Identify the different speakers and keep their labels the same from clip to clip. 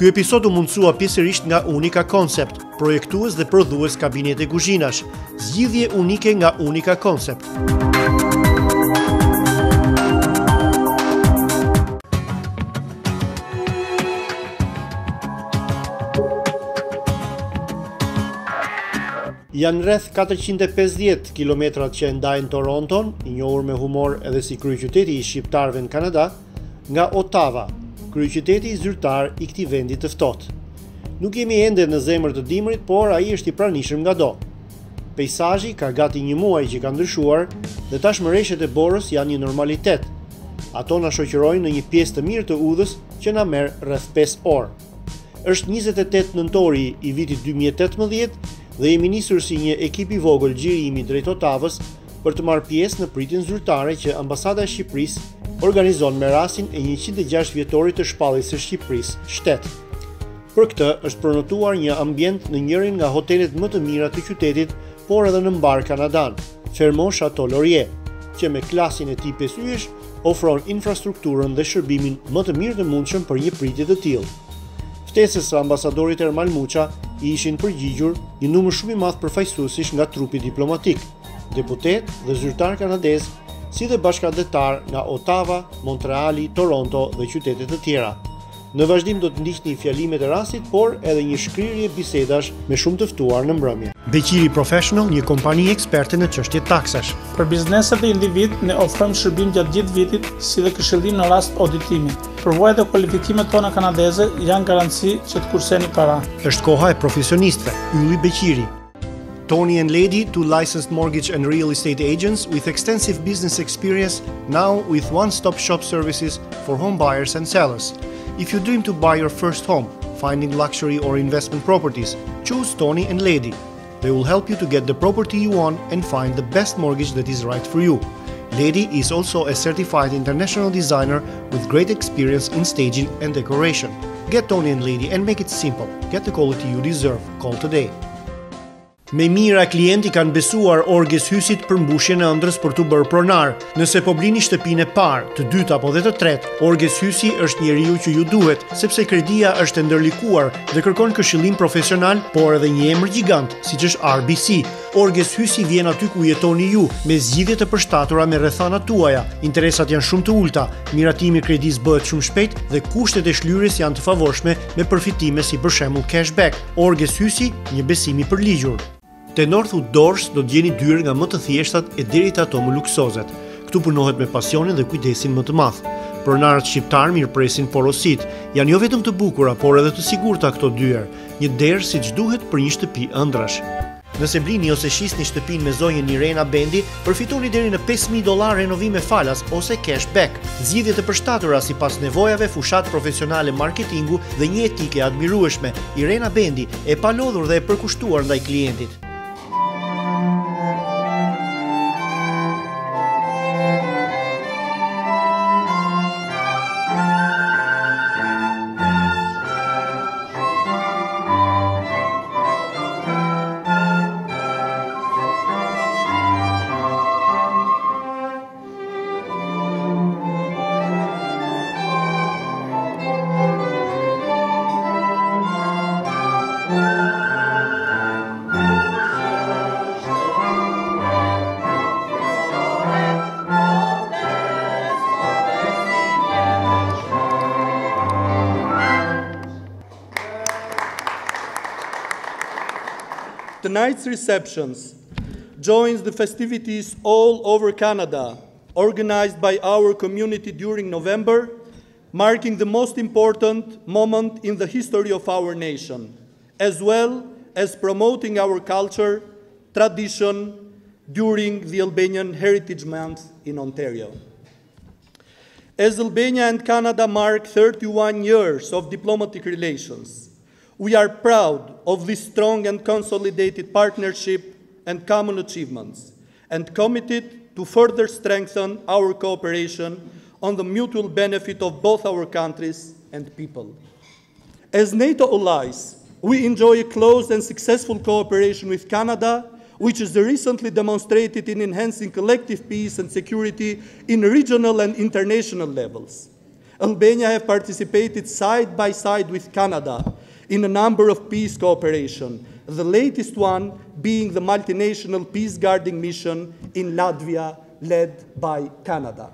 Speaker 1: Ky episod u mundësua pjesërisht nga Unica Concept, projektues dhe prodhues kabinete kuzhinash. Zgjidhje unike nga Unica Concept. Janë rreth 450 kilometrat që ndajnë Toronton, i njohur me humor edhe si kryeqyteti i shqiptarëve në Kanada, nga Ottawa, kryeqyteti zyrtar i këtij vendi të ftohtë. Nuk jemi ende në zemër të dimrit, por ai është i pranishëm ngado. Peizazhi ka gati një muaj që ka ndryshuar dhe tashmë rreshtet e borës janë një normalitet. Ato na shoqërojnë në një pjesë të mirë të udhës që na merr rreth 5 orë. Është 28 nëntori i vitit 2018 dhe jemi nisur si një ekip i vogël gjirimi drejt Ottawës për të marrë pjesë në pritjen zyrtare që Ambasada e Shqipërisë organizon me rastin e 106 vjetorit të shpalljes së Shqipërisë, shtet. Për këtë është pronotuar një ambient në njërin nga hotelet më të mira të qytetit, por edhe në mbar kanadan, Fairmont Chateau Laurier, që me klasin e tij 5 yjesh ofron infrastrukturën dhe shërbimin më të mirë të mundshëm për një pritje të tillë. Ftesës së ambasadorit Ermal Muça i ishin përgjigjur një numër shumë i madh përfaqësuesish nga trupi diplomatik, deputet dhe zyrtar kanadez, si dhe bashkëdhetar nga Ottawa, Montreali, Toronto dhe qytete të tjera. Në vazhdim do të ndiqni fjalimet e rastit, por edhe një shkrirje bisedash me shumë të ftuar në mbrëmje. Vjetorit Professional, një kompani eksperte në çështje taksash.
Speaker 2: Për bizneset dhe individ, ne ofrojmë shërbim gjatë gjithë vitit, si dhe këshillim në rast auditimi. Përvojat dhe kualifikimet tona kanadeze janë garanci që të kurseni para.
Speaker 1: Është koha e profesionistëve, ylli Beqiri. Tony and Lady, two licensed mortgage and real estate agents with extensive business experience, now with one-stop shop services for home buyers and sellers. If you dream to buy your first home, finding luxury or investment properties, choose Tony and Lady. They will help you to get the property you want and find the best mortgage that is right for you. Lady is also a certified international designer with great experience in staging and decoration. Get Tony and Lady and make it simple. Get the quality you deserve. Call today. Me mira klienti kanë besuar Orges Hysit për mbushjen e ëndrrës për t'u bërë pronar. Nëse po blini shtëpinë e parë, të dytë apo dhe të tretë, Orges Hysi është njeriu që ju duhet, sepse kredia është e ndërlikuar dhe kërkon këshillim profesional, por edhe një emër gjigant, siç është RBC. Orges Hysi vjen aty ku jetoni ju, me zgjidhje të përshtatura me rrethanat tuaja. Interesat janë shumë të ulta, miratimi i kredisë bëhet shumë shpejt dhe kushtet e shlyerjes janë të favorshme me përfitime si për shembull cashback. Orges Hysi, një besim i përligjur. Te Northwood Doors do të gjeni dyer nga më të thjeshtat e deri te ato më luksozet. Këtu punohet me pasionin dhe kujdesin më të madh. Pronarët shqiptar mirëpresin porosit. Janë jo vetëm të bukura, por edhe të sigurta këto dyer. Një derë siç duhet për një shtëpi ëndrash. Nëse blini ose shisni shtëpinë me zonjën Irena Bendi, përfitoni deri në $5,000 renovime falas ose cashback. Zgjidhje të përshtatura sipas nevojave, fushat profesionale marketingu dhe një etike admirueshme. Irena Bendi, e palodhur dhe e përkushtuar ndaj klientit.
Speaker 3: Tonight's receptions joins the festivities all over Canada, organized by our community during November, marking the most important moment in the history of our nation, as well as promoting our culture, tradition during the Albanian Heritage Month in Ontario. As Albania and Canada mark 31 years of diplomatic relations, we are proud of this strong and consolidated partnership and common achievements, and committed to further strengthen our cooperation on the mutual benefit of both our countries and people. As NATO allies, we enjoy a close and successful cooperation with Canada, which is recently demonstrated in enhancing collective peace and security in regional and international levels. Albania have participated side by side with Canada in a number of peace cooperation, the latest one being the multinational peace-guarding mission in Latvia led by Canada.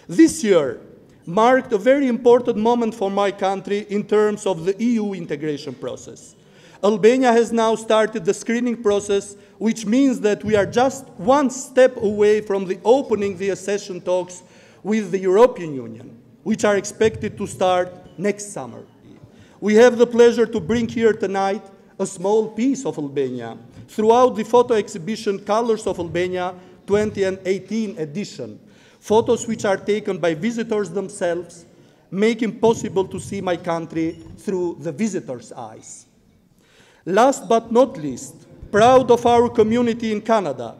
Speaker 3: This year marked a very important moment for my country in terms of the EU integration process. Albania has now started the screening process, which means that we are just one step away from opening the accession talks with the European Union, which are expected to start next summer. We have the pleasure to bring here tonight a small piece of Albania throughout the photo exhibition Colors of Albania 2018 edition, photos which are taken by visitors themselves, making possible to see my country through the visitors' eyes. Last but not least, proud of our community in Canada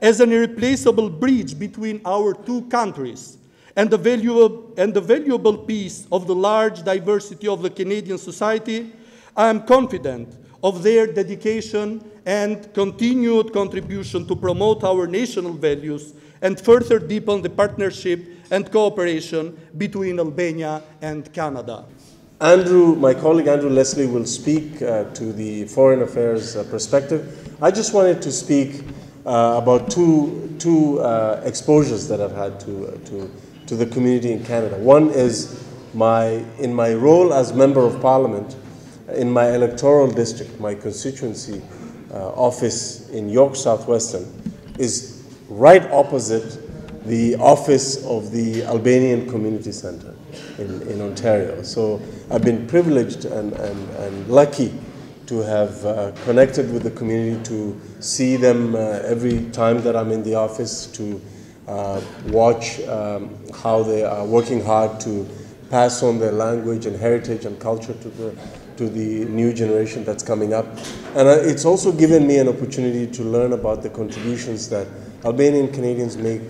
Speaker 3: as an irreplaceable bridge between our two countries and the valuable piece of the large diversity of the Canadian society, I am confident of their dedication and continued contribution to promote our national values and further deepen the partnership and cooperation between Albania and Canada.
Speaker 4: Andrew, my colleague Andrew Leslie will speak to the foreign affairs perspective. I just wanted to speak about two exposures that I've had to the community in Canada. One is in my role as Member of Parliament in my electoral district, my constituency office in York Southwestern is right opposite the office of the Albanian Community Centre in Ontario. So I've been privileged and lucky to have connected with the community, to see them every time that I'm in the office, to watch how they are working hard to pass on their language and heritage and culture to the new generation that's coming up. And it's also given me an opportunity to learn about the contributions that Albanian Canadians make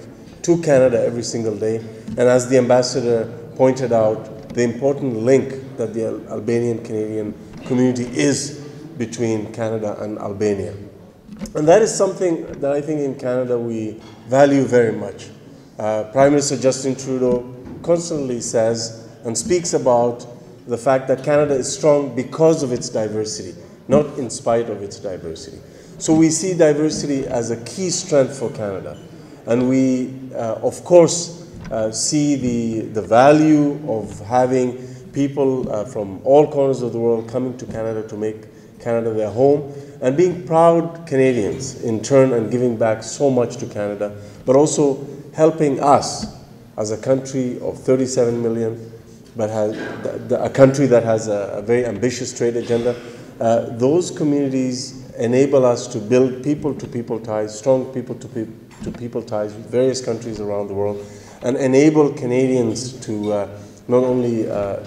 Speaker 4: to Canada every single day. And as the ambassador pointed out, the important link that the Albanian Canadian community is between Canada and Albania. And that is something that I think in Canada we value very much. Prime Minister Justin Trudeau constantly says and speaks about the fact that Canada is strong because of its diversity, not in spite of its diversity. So we see diversity as a key strength for Canada. And we, of course, see the value of having people from all corners of the world coming to Canada to make Canada their home, and being proud Canadians in turn and giving back so much to Canada, but also helping us as a country of 37 million, but a country that has a very ambitious trade agenda. Those communities enable us to build people-to-people ties, strong people-to-people ties with various countries around the world, and enable Canadians to not only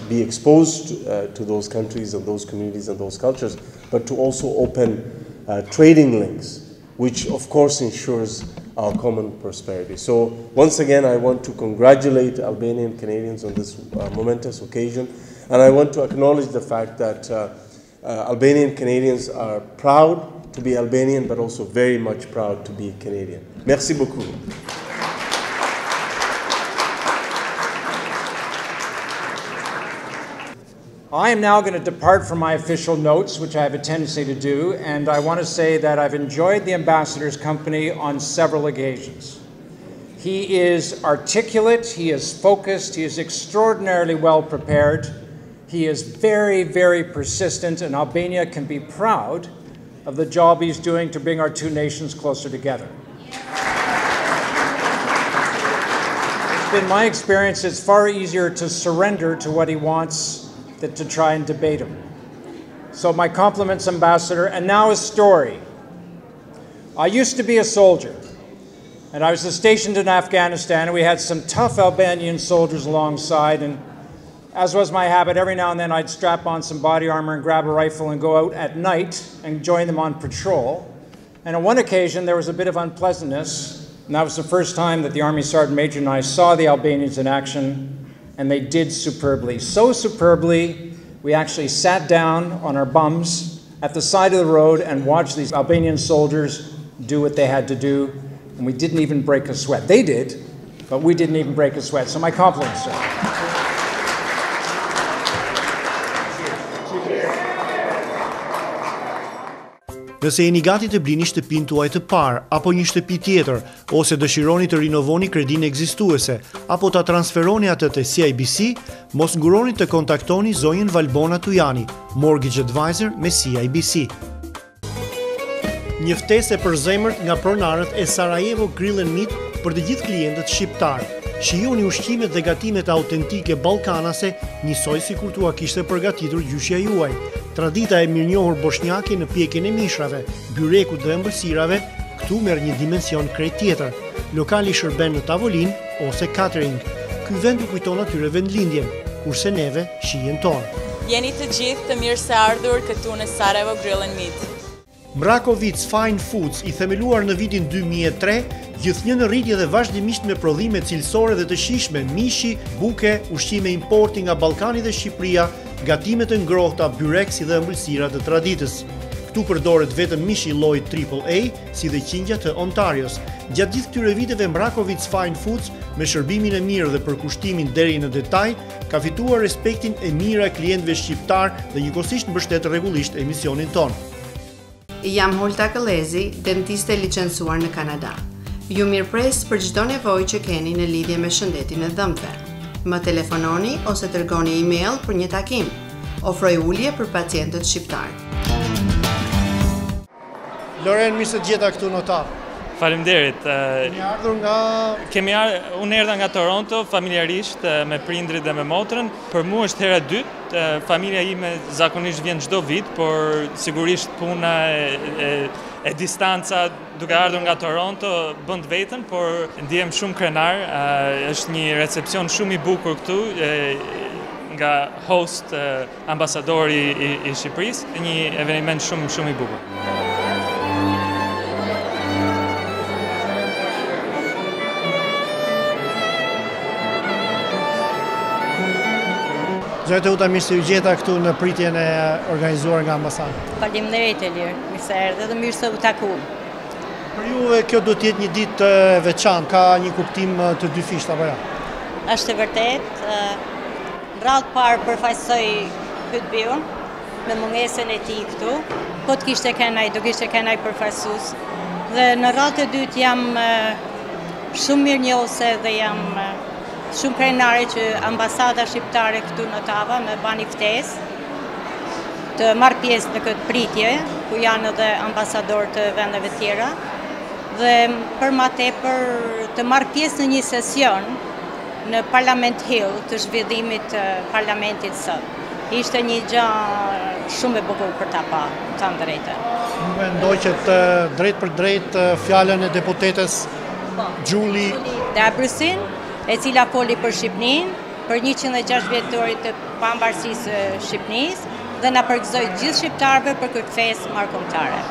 Speaker 4: be exposed to those countries and those communities and those cultures, but to also open trading links, which of course ensures our common prosperity. So once again, I want to congratulate Albanian Canadians on this momentous occasion, and I want to acknowledge the fact that Albanian Canadians are proud to be Albanian, but also very much proud to be Canadian. Merci beaucoup.
Speaker 5: I am now going to depart from my official notes, which I have a tendency to do, and I want to say that I've enjoyed the ambassador's company on several occasions. He is articulate, he is focused, he is extraordinarily well prepared, he is very, very persistent, and Albania can be proud of the job he's doing to bring our two nations closer together. It's been my experience it's far easier to surrender to what he wants than to try and debate him. So my compliments, Ambassador. And now a story. I used to be a soldier, and I was stationed in Afghanistan, and we had some tough Albanian soldiers alongside, and as was my habit, every now and then I'd strap on some body armor and grab a rifle and go out at night and join them on patrol. And on one occasion there was a bit of unpleasantness, and that was the first time that the Army Sergeant Major and I saw the Albanians in action. And they did superbly. So superbly, we actually sat down on our bums at the side of the road and watched these Albanian soldiers do what they had to do, and we didn't even break a sweat. They did, but we didn't even break a sweat. So my compliments, sir.
Speaker 1: Nëse jeni gati të blini shtëpinë tuaj të parë apo një shtëpi tjetër, ose dëshironi të rinovoni kredinë ekzistuese apo ta transferoni atë te CIBC, mos nguroni të kontaktoni zonjën Valbona Tujani, Mortgage Advisor me CIBC. Një ftesë e përzemërt nga pronarët e Sarajevo Grill and Meat për të gjithë klientët shqiptarë. Shijoni ushqimet dhe gatimet autentike ballkanase, njësoj sikur t'ua kishte përgatitur gjyshja juaj. Tradita e mirënjohur boshnjake në pjekjen e mishrave, byrekut dhe ëmbëlsirave, këtu merr një dimension krejt tjetër. Lokali shërben në tavolinë ose catering. Ky vend u kujton atyre vendlindjen, kurse neve shijen tonë.
Speaker 6: Jeni të gjithë të mirë se ardhur këtu në Sarajevo Grill and Meat.
Speaker 1: Mrakovic Fine Foods, i themeluar në vitin 2003, gjithnjë në rritje dhe vazhdimisht me prodhime cilësore dhe të shijshme, mishi, buke, ushqime importi nga Ballkani dhe Shqipëria, gatime të ngrohta, byrek si dhe ëmbëlsira të traditës. Këtu përdoret vetëm mishi lloji AAA, si dhe qindja të Ontarios. Gjatë gjithë këtyre viteve Mrakovic Fine Foods, me shërbimin e mirë dhe përkushtimin deri në detaj, ka fituar respektin e mirë e klientëve shqiptar dhe njëkohësisht mbështet rregullisht emisionin ton.
Speaker 7: Jam Holta Këllezi, dentiste licencuar në Kanada. Ju mirëpres për çdo nevojë që keni në lidhje me shëndetin e dhëmbëve. Më telefononi ose dërgoni email për një takim. Ofroj ulje për pacientët shqiptar.
Speaker 1: Loren, mirë se gjeta këtu në ta.
Speaker 8: Faleminderit.
Speaker 1: Unë
Speaker 8: erdha nga Toronto familjarisht me prindrit dhe me motrën. Për mua është hera dytë. Familja ime zakonisht vjen çdo vit, por sigurisht puna e distanca duke ardhur nga Toronto bën të vetën, por ndihem shumë krenar. Është një recepcion shumë i bukur këtu nga host ambasadori i Shqipërisë, një eveniment shumë i bukur.
Speaker 1: Zojtë Uta, mirë se u gjeta këtu në pritjen e organizuar nga ambasadë.
Speaker 9: Faleminderit Elir, mirë se erdhe dhe mirë se u taku.
Speaker 1: Për juve kjo do të jetë një ditë e veçantë, ka një kuptim të dyfisht apo jo?
Speaker 9: Është e vërtet, rradhë parë përfaqësoj hutbiun me mungesën e tij këtu. Po të kishte kënaj, do kishte kënaj përfaqësues. Dhe në radhë të dytë jam shumë mirënjohëse dhe jam shumë krenare që ambasada shqiptare këtu në Tava me bani ftesë të marrë pjesë në këtë pritje, ku janë edhe ambasador të vendeve tjera, dhe për ma tepër të marrë pjesë në një sesion në Parlament Hill të zhvillimit të parlamentit sot. Ishte një gjë shumë e bukur për ta pa, të drejtë.
Speaker 1: Nuk e ndoqet drejt për drejt fjalën e deputetes Julie
Speaker 9: Dabrusin, e cila foli për Shqipërinë, për 106 vjetorit të pavarësisë Shqipërisë dhe na përgëzoi gjithë shqiptarëve për këtë festë marrëkombëtare.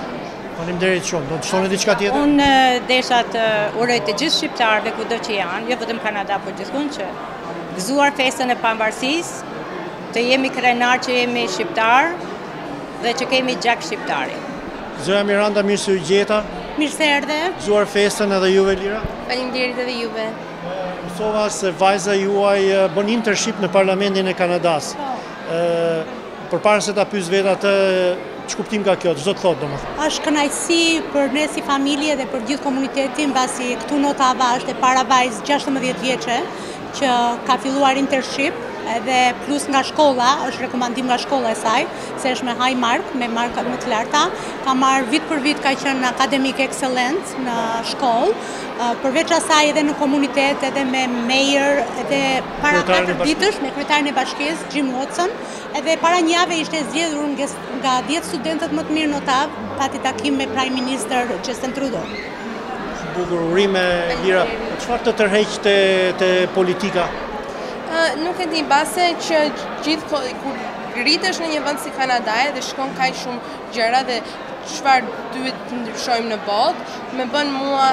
Speaker 1: Faleminderit shumë. Do të shtoni diçka tjetër?
Speaker 9: Unë desha të uroj të gjithë shqiptarëve kudo që janë, jo vetëm Kanada, por gjithkund që gëzuar festën e pavarësisë, të jemi krenar që jemi shqiptar dhe që kemi gjak shqiptari.
Speaker 1: Zoja Miranda, mirë se u gjeta.
Speaker 9: Mirë se erdhe.
Speaker 1: Gëzuar festën edhe juve Lira.
Speaker 10: Faleminderit edhe juve.
Speaker 1: Mësova se vajza juaj bën internship në Parlamentin e Kanadas. Përpara se ta pyes vetë atë, ç'kuptim ka kjo, ç'do të thotë domethënë?
Speaker 11: Është kënaqësi për ne si familje dhe për gjithë komunitetin, mbasi këtu në Tava është e para vajzë 16 vjeçe që ka filluar internship, edhe plus nga shkolla, është rekomandim nga shkolla e saj, se është me high mark, me marka më të larta, ka marrë vit për vit, ka qenë academic excellence në shkollë, përveç asaj edhe në komunitet, edhe me mayor, edhe para 4 ditësh me kryetarin e bashkisë, Jim Watson, edhe para një jave ishte zgjedhur nga 10 studentët më të mirë në Tavë, pati takim me Prime Minister Justin Trudeau.
Speaker 1: Bukur, urime Lira. Çfarë të tërheq te politika?
Speaker 10: Nuk e di, base që gjithë kur rritesh në një vend si Kanadaja dhe shkon kaq shumë gjëra dhe çfarë duhet të ndryshojmë në botë, më bën mua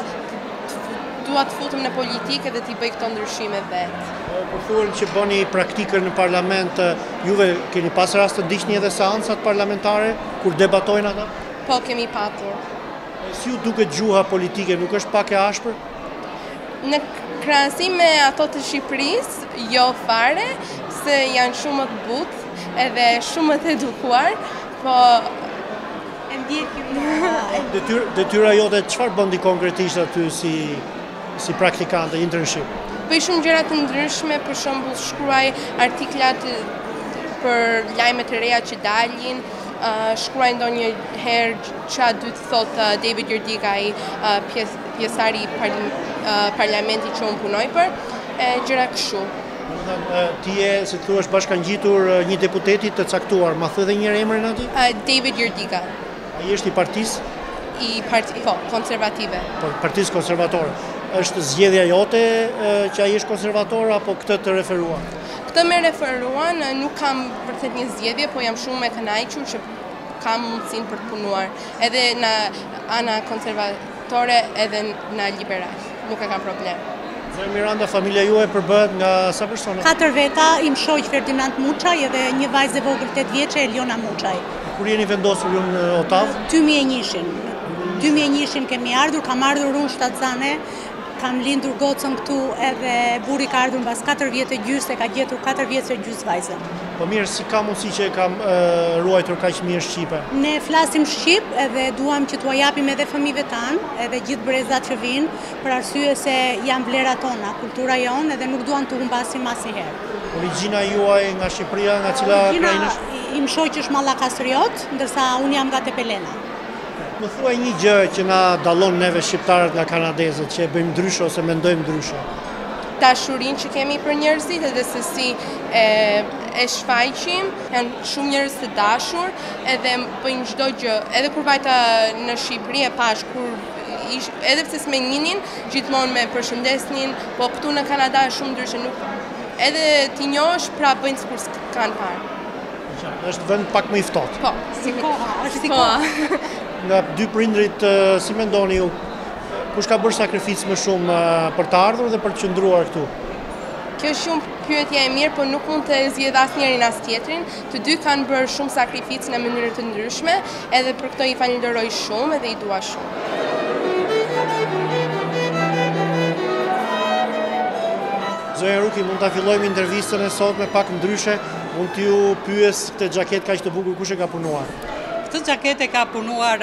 Speaker 10: dua të futem në politikë dhe të bëj këto ndryshime vetë.
Speaker 1: Por thuan që bëni praktikën në parlament, juve keni pas rast të ndiqni edhe seancat parlamentare kur debatojnë ata?
Speaker 10: Po, kemi patur.
Speaker 1: Si ju duket gjuha politike, nuk është pak e ashpër?
Speaker 10: Në krahasim me ato të Shqipërisë, jo fare, se janë shumë të butë edhe shumë të edukuar, po
Speaker 1: Detyra jote çfarë bën konkretisht aty si praktikante internship?
Speaker 10: Bëj shumë gjëra të ndryshme, për shembull shkruaj artiklat për lajmet e reja që dalin, shkruaj ndonjëherë çfarë duhet të thotë David Jordik, ai pjesëtari i parlamentit që unë punoj për, gjëra kështu.
Speaker 1: Ti je, si thua, bashkangjitur një deputeti të caktuar, ma thë dhe njëherë emrin atij?
Speaker 10: David Jordika.
Speaker 1: Ai është i partisë?
Speaker 10: Konservative.
Speaker 1: Partisë konservatore. Është zgjedhja jote që ai është konservator apo këtë të referuan?
Speaker 10: Këtë me referuan, nuk kam vërtet një zgjedhje, po jam shumë e kënaqur që kam mundësinë për të punuar edhe në ana konservatore edhe në liberal. Nuk e kam problem.
Speaker 1: Zë Miranda, familja juaj përbëhet nga sa persona?
Speaker 11: 4 veta, im shoq Ferdinand Muçaj edhe një vajzë e vogël 8 vjeçe Eliona Muçaj.
Speaker 1: Kur jeni vendosur ju në Otav?
Speaker 11: 2001 kemi ardhur, kam ardhur unë shtatzane, kam lindur gocën këtu edhe burri ka ardhur mbas 4 vjetë e gjysë, e ka gjetur 4 vjetë e gjysë vajzën.
Speaker 1: Po mirë, si ka mundësi që e kam ruajtur kaq mirë shqipe?
Speaker 11: Ne flasim shqip edhe duam që t'ua japim edhe fëmijëve tanë, edhe gjithë brezat që vinë, për arsye se janë vlerat tona, kultura jonë edhe nuk duam të humbasim asnjëherë.
Speaker 1: Origjina juaj nga Shqipëria, nga cila krajinësh?
Speaker 11: Im shoq është mallakastriot, ndërsa unë jam nga Tepelena.
Speaker 1: Më thuaj një gjë që na dallon neve shqiptarët nga kanadezët, që e bëjmë ndryshe ose mendojmë ndryshe.
Speaker 10: Dashurinë që kemi për njerëzit edhe se si e shfaqim, janë shumë njerëz të dashur edhe bëjnë çdo gjë. Edhe kur vajta në Shqipëri e pash edhe pse s'me njinin, gjithmonë me përshëndesnin, po këtu në Kanada është shumë ndryshe, edhe ti njohësh pra bëjnë sikur s'kan parë.
Speaker 1: Është vend pak më i ftohtë.
Speaker 10: Po, si koha.
Speaker 1: Nga dy prindrit, si mendoni ju, kush ka bërë sakrificë më shumë për të ardhur dhe për të qëndruar këtu?
Speaker 10: Kjo është shumë pyetje e mirë, po nuk mund të zgjedh asnjërin as tjetrin. Të dy kanë bërë shumë sakrificë në mënyra të ndryshme, edhe për këto i falenderoj shumë edhe i dua shumë.
Speaker 1: Zonja Ruki, mund ta fillojmë intervistën e sot me pak ndryshe. Mund t'ju pyes këtë xhaketë kaq të bukur, kush e ka punuar?
Speaker 12: Këtë xhaketë ka punuar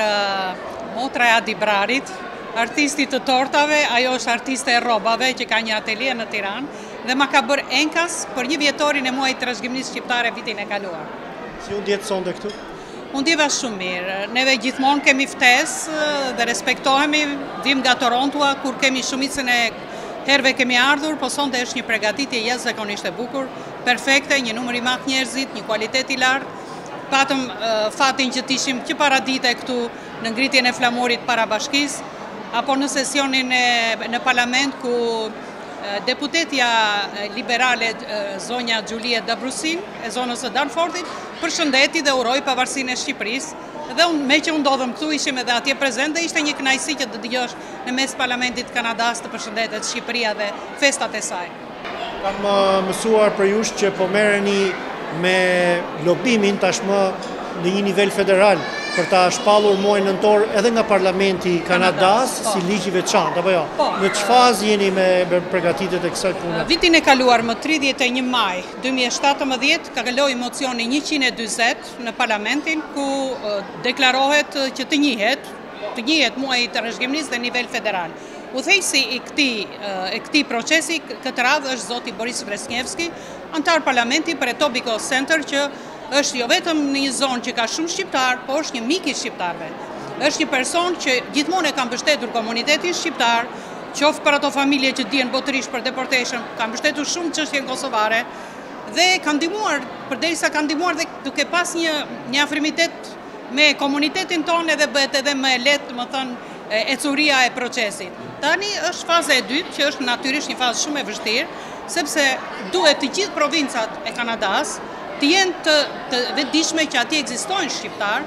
Speaker 12: motra e Adi Brarit, artisti të tortave, ajo është artiste e rrobave që ka një atelje në Tiranë dhe ma ka bërë enkas për një vjetorin e muajit trashëgimisë shqiptare vitin e kaluar.
Speaker 1: Si u ndjet sonte këtu?
Speaker 12: Unë ndjeva shumë mirë. Neve gjithmonë kemi ftesë dhe respektohemi, vim nga Toronto kur kemi shumicën e herëve kemi ardhur, po sonte është një përgatitje jashtëzakonisht e bukur, perfekte, një numër i madh njerëzit, një kualitet i lartë. Patëm fatin që t'ishim që para dite këtu në ngritjen e flamurit para bashkisë, apo në sesionin në parlament ku deputetja liberale zonja Gjulie Dabrusin, e zonës së Danforthit, përshëndeti dhe uroi pavarësinë e Shqipërisë. Dhe me që unë ndodhëm këtu, ishim edhe atje prezent dhe ishte një kënaqësi që të dëgjosh në mes parlamentit Kanadas të përshëndetet Shqipëria dhe festat e saj.
Speaker 1: Kam mësuar për jush që po merreni me lobimin tashmë në një nivel federal për ta shpallur muajin nëntor edhe nga parlamenti Kanadas si ligj i veçantë, apo jo? Në ç'fazë jeni me përgatitjet e kësaj pune?
Speaker 12: Vitin e kaluar më 31 maj 2017 ka kaloi mocioni 140 në parlamentin ku deklarohet që të njihet muaji i trashëgimisë në nivel federal. Udhëheqësi i këtij procesi këtë radhë është zoti Boris Vresnjevski, antar parlamenti për Etobicoke Center, që është jo vetëm në një zonë që ka shumë shqiptar, po është një mik i shqiptarëve. Është një person që gjithmonë e ka mbështetur komunitetin shqiptar, qoftë për ato familje që dihen botërisht për deportation, ka mbështetur shumë çështjen kosovare dhe ka ndihmuar, përderisa ka ndihmuar dhe duke pas një afrimitet me komunitetin tonë edhe bëhet edhe më lehtë, më thënë, ecuria e procesit. Tani është faza e dytë, që është natyrisht një fazë shumë e vështirë, sepse duhet të gjithë provincat e Kanadas të jenë të vetëdijshme që atje ekzistojnë shqiptar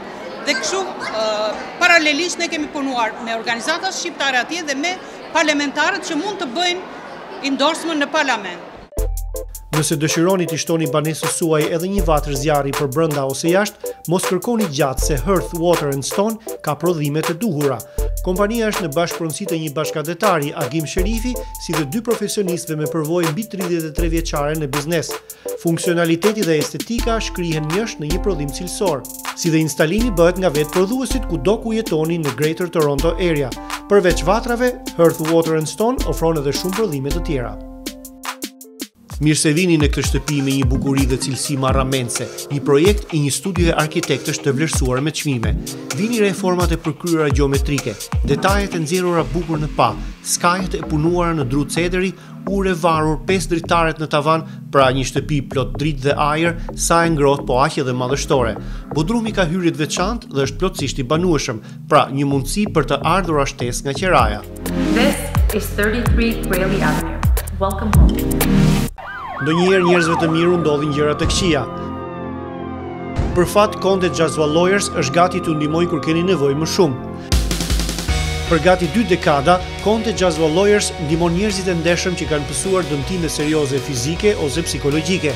Speaker 12: dhe kështu paralelisht ne kemi punuar me organizatat shqiptare atje dhe me parlamentarët që mund të bëjnë endorsement në parlament.
Speaker 1: Nëse dëshironi t'i shtoni banesës suaj edhe një vatër zjarri për brenda ose jashtë, mos kërkoni gjatë se Hearth, Water and Stone ka prodhimet e duhura. Kompania është në bashkëpronësi të një bashkëadhetari, Agim Sherifi, si dhe 2 profesionistëve me përvojë mbi 33 vjeçare në biznes. Funksionaliteti dhe estetika shkrihen njësh në një prodhim cilësor. si dhe instalimi bëhet nga vetë prodhuesit kudo ku jetoni në Greater Toronto Area. Përveç vatrave, Earth, Water and Stone ofron edhe shumë prodhime të tjera. Mirë se vini në këtë shtëpi me një bukuri dhe cilësi marramense, një projekt I një studioje arkitektësh të vlerësuar me çmime. Vini re format e përkryera gjeometrike, detajet e nxjerrura bukur në pa, skajet e punuara në dru cederi, ure varur, 5 dritaret në tavan, pra një shtëpi plot dritë dhe ajër, sa e ngrohtë po aq edhe madhështore. Bodrumi ka hyrje të veçantë dhe është plotësisht I banueshëm, pra një mundësi për të ardhura shtesë nga qeraja.
Speaker 13: This is 33 Greeley Avenue. Welcome home.
Speaker 1: Ndonjëherë njerëzve të mirë ndodhin gjëra të këqija. Për fat, Konte Jaswal Lawyers është gati t'ju ndihmojë kur keni nevojë më shumë. Për gati 2 dekada, Konte Jaswal Lawyers ndihmon njerëzit e ndeshëm që kanë pësuar dëmtime serioze fizike ose psikologjike.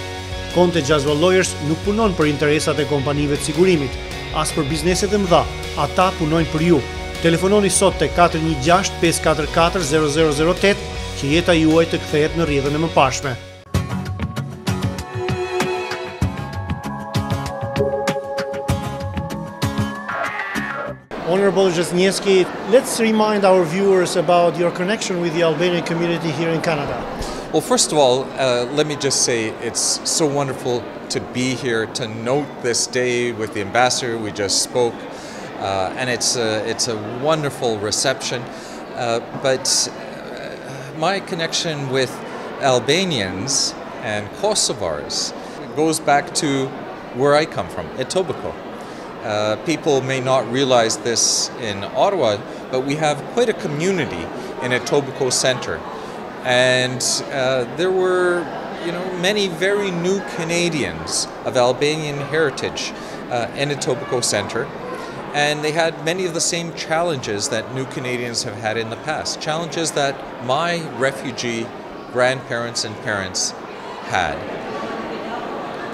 Speaker 1: Konte Jaswal Lawyers nuk punon për interesat e kompanive të sigurimit, as për bizneset e mëdha, ata punojnë për ju. Telefononi sot te 416 544 0008 që jeta juaj të kthehet në rrjedhën e mëparshme. Honorable Jasniewski, let's remind our viewers about your connection with the Albanian community here in Canada.
Speaker 14: Well, first of all, let me just say it's so wonderful to be here, to note this day with the ambassador. We just spoke, and it's a wonderful reception. But my connection with Albanians and Kosovars goes back to where I come from, Etobicoke. People may not realize this in Ottawa, but we have quite a community in Etobicoke Centre. And there were, many very new Canadians of Albanian heritage in Etobicoke Centre. And they had many of the same challenges that new Canadians have had in the past, challenges that my refugee grandparents and parents had.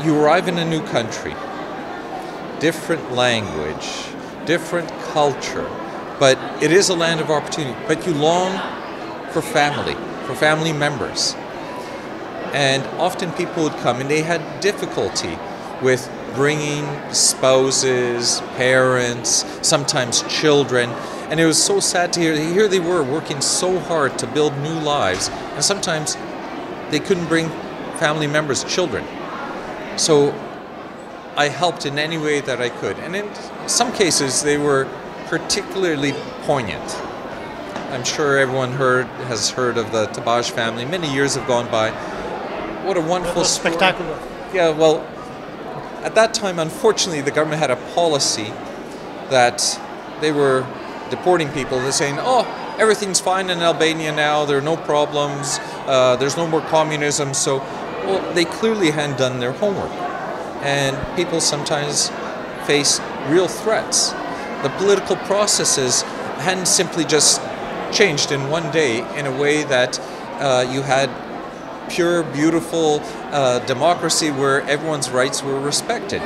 Speaker 14: You arrive in a new country, different language, different culture, but it is a land of opportunity. But you long for family members. And often people would come and they had difficulty with bringing spouses, parents, sometimes children. And it was so sad to hear. Here they were working so hard to build new lives, and sometimes they couldn't bring family members, children. So I helped in any way that I could. And in some cases, they were particularly poignant. I'm sure everyone has heard of the Tabaj family. Many years have gone by. What a wonderful
Speaker 1: spectacular.
Speaker 14: Yeah, well, at that time, unfortunately, the government had a policy that they were deporting people. They're saying, oh, everything's fine in Albania now, there are no problems, there's no more communism. So, well, they clearly hadn't done their homework. And people sometimes face real threats. The political processes hadn't simply just changed in one day in a way that you had pure, beautiful democracy where everyone's rights were respected.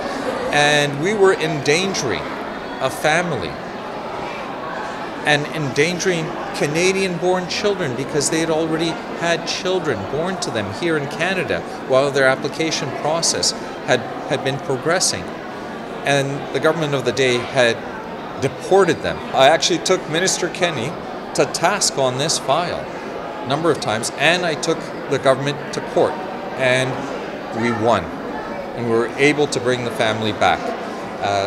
Speaker 14: And we were endangering a family and endangering Canadian-born children because they had already had children born to them here in Canada while their application process had been progressing. And the government of the day had deported them. I actually took Minister Kenny to task on this file a number of times, and I took the government to court, and we won. And we were able to bring the family back.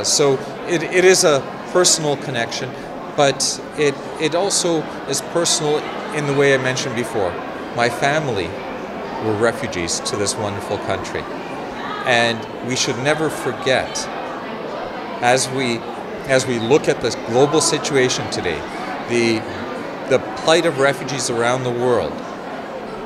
Speaker 14: So it is a personal connection, but it also is personal in the way I mentioned before. My family were refugees to this wonderful country. And we should never forget, as we look at this global situation today, the plight of refugees around the world,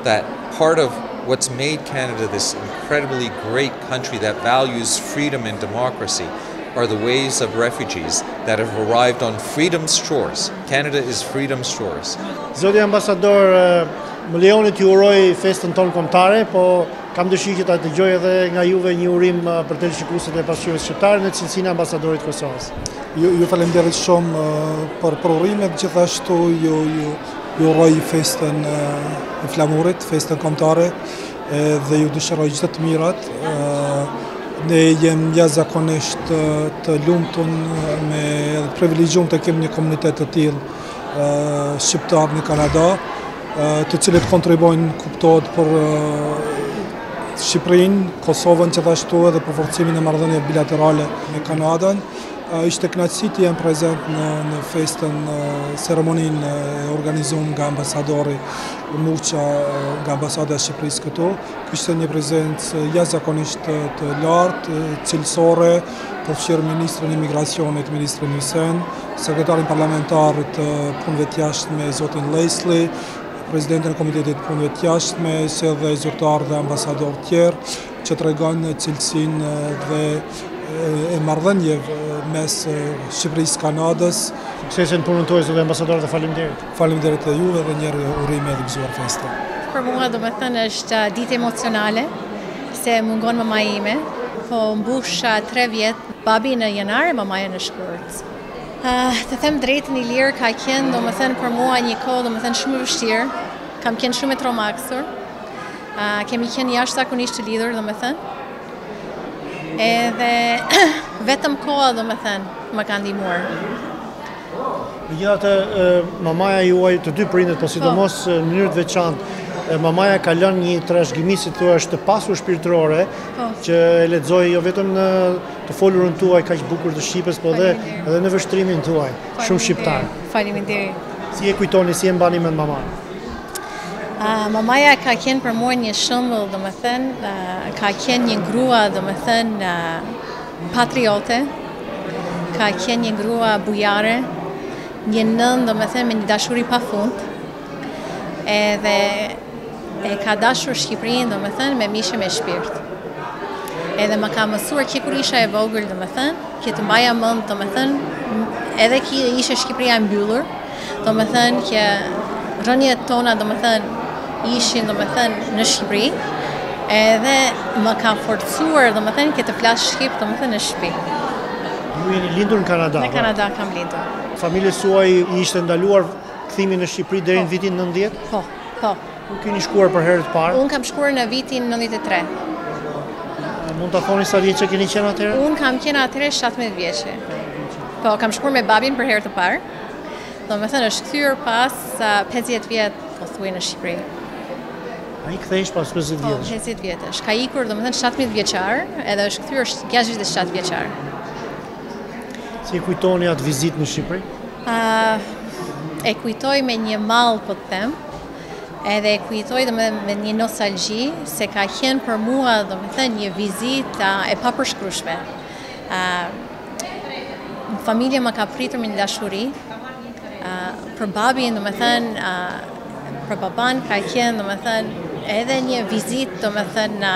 Speaker 14: that part of what's made Canada this incredibly great country that values freedom and democracy are the waves of refugees that have arrived on freedom's shores. Canada is freedom's shores.
Speaker 1: Zoti ambasador, më lejoni t'ju uroj festën tonë kombëtare, po kam dëshirë që ta dëgjoj edhe nga juve një urim për teleshikuesit e pasqyrës shqiptare në cilësinë e ambasadorit të Kosovës.
Speaker 15: Ju falenderoj shumë për urimet, gjithashtu ju uroj festën e flamurit, festën kombëtare, dhe ju dëshiroj gjithë të mirat. Ne jem jashtëzakonisht të lumtur me privilegjuar të kem një komunitet të tillë shqiptar në Kanada, të cilët kontribuojnë kuptohet për Shqipërinë, Kosovën gjithashtu edhe për forcimin e marrëdhënieve bilaterale me Kanadën. Ishte kënaqësi të jem prezent në festën, ceremoninë e organizuar nga ambasadori Muqa, nga ambasada e Shqipërisë këtu. Kishte një prezencë jashtëzakonisht të lartë, cilësore, përfshirë ministrin e Imigracionit, ministrin Hysen, sekretarin parlamentar të punëve të jashtme zotin Leslie, presidentin e Komitetit të punëve të jashtme, si edhe zyrtar dhe ambasador tjerë, që tregojnë cilësinë dhe e marrëdhënieve mes Shqipërisë Kanadës.
Speaker 1: Suksesën punën tuaj zotë ambasador dhe faleminderit.
Speaker 15: Faleminderit e juve dhe njëherë urime edhe gëzuar festa.
Speaker 16: Për mua domethënë është ditë emocionale, se mungon mamaja ime, po mbush 3 vjet, babi në janar e mamaja në shkurt. Të them drejtën i lirë ka qenë domethënë për mua një kohë domethënë shumë e vështirë, kam qenë shumë e traumaksur, kemi qenë jashtëzakonisht të lidhur domethënë, edhe vetëm koha domethënë më ka ndihmuar.
Speaker 1: Megjithatë, mamaja juaj, të dy prindët, po sidomos në mënyrë të veçantë, mamaja ka lënë një trashëgimi, si thua, të pasur shpirtërore, që e lexoj jo vetëm në të folurën tuaj kaq bukur të Shqipës, po edhe në vështrimin tuaj, shumë shqiptar.
Speaker 16: Faleminderit.
Speaker 1: Si e kujtoni, si e mbani mend mamaja?
Speaker 16: Mamaja ka qenë për mua një shembull, domethënë, ka qenë një grua, domethënë, patriote, ka qenë një grua bujare, një nën, domethënë, me një dashuri pafund, edhe e ka dashur Shqipërinë, domethënë, me mishe me shpirt. Edhe më ka mësuar që kur isha e vogël, domethënë, që të mbaja mend, domethënë, edhe që ishte Shqipëria e mbyllur, domethënë që rënjet tona, domethënë, ishin domethënë në Shqipëri, edhe më ka forcuar domethënë që të flas shqip domethënë në shtëpi.
Speaker 1: Ju jeni lindur në Kanada?
Speaker 16: Në Kanada kam lindur.
Speaker 1: Familjes suaj i ishte ndaluar kthimi në Shqipëri deri në vitin 90?
Speaker 16: Po.
Speaker 1: Ku keni shkuar për herë të parë?
Speaker 16: Unë kam shkuar në vitin 93.
Speaker 1: Mund ta thoni sa vjeç keni qenë atëherë?
Speaker 16: Unë kam qenë atëherë 17 vjeçë. Po, kam shkuar me babin për herë të parë. Domethënë është kthyer pas 50 vjet pothuaj në Shqipëri.
Speaker 1: Ai kthehesh pas 50 vjetësh.
Speaker 16: 50 vjetësh. Ka ikur domethënë 17 vjeçar, edhe është kthyer 67 vjeçar.
Speaker 1: Si kujtoni atë vizitë në Shqipëri?
Speaker 16: E kujtoj me një mall, po të them, edhe e kujtoj me një nostalgji, se ka qenë për mua domethënë një vizitë e papërshkrueshme. Familja më ka pritur me një dashuri, për babin domethënë, për baban ka qenë domethënë edhe një vizitë domethënë